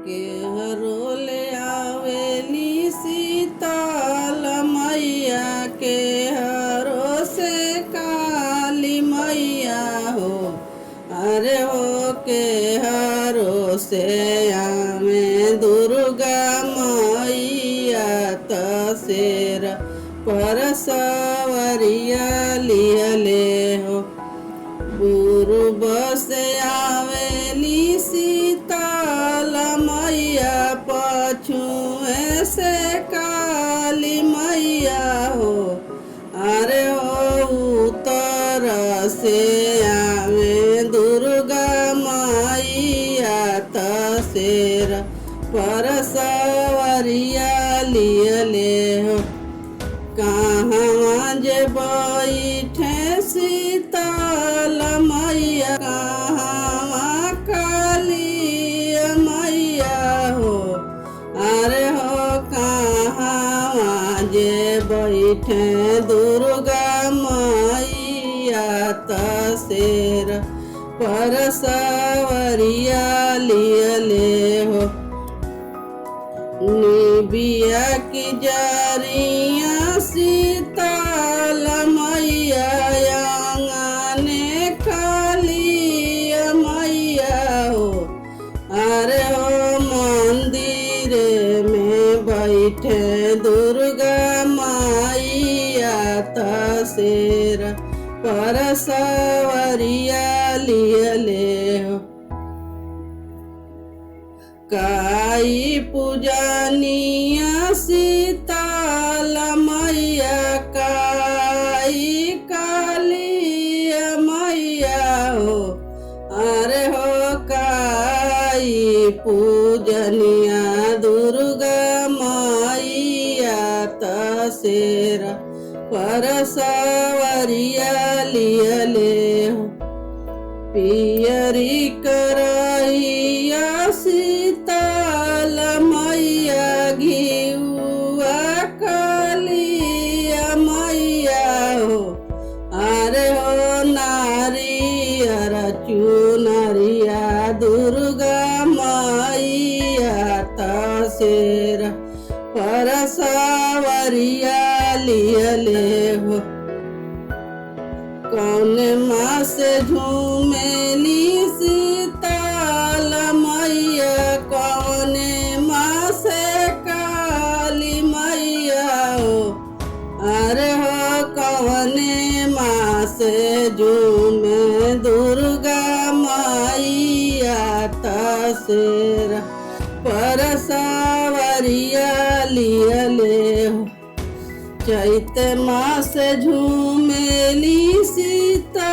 के हरोले आवेली सीताल मैया के हरो से काली मैया हो। अरे हो के हरो से आमे दुर्गा मैया तसेर पर सवरिया लिहले हो। पूर्व से आवेली सीताल मैया पछुए से काली मैया हो। अरे हो उत्तर से आवे दुर्गा मैया तसेर पर सवरिया लिहले हो। कहाँ जे बैठे सीताल मैया कहाँ काली मैया हो। अरे हो कहाँ जे बैठे दुर्गा मैया तसेर पर सवरिया लिहले हो। निबिया की जरिया सीताल मैया आंगने काली मैया हो। अरे हो मंदिर में बैठे दुर्गा मैया तसेर पर सवरिया लिहले हो। काई पूजनिया सीताल मैया काई काली मैया हो। अरे हो काई पूजनिया दुर्गा मैया तसेर पर सवरिया लिहले हो। पियरी करैया सीताल मैया घिउआ काली मैया हो। अरे हो नारियर चुनरिया दुर्गा मैया तसेर पर सवरिया लिहले हो। कौन माँ से झूमेली सीताल मैया कौन माँ से काली मैया हो। अरे हो कौन माँ से झूमे दुर्गा मैया तसेर पर सवरिया लिहले हो। चैत मास झूमेली सीता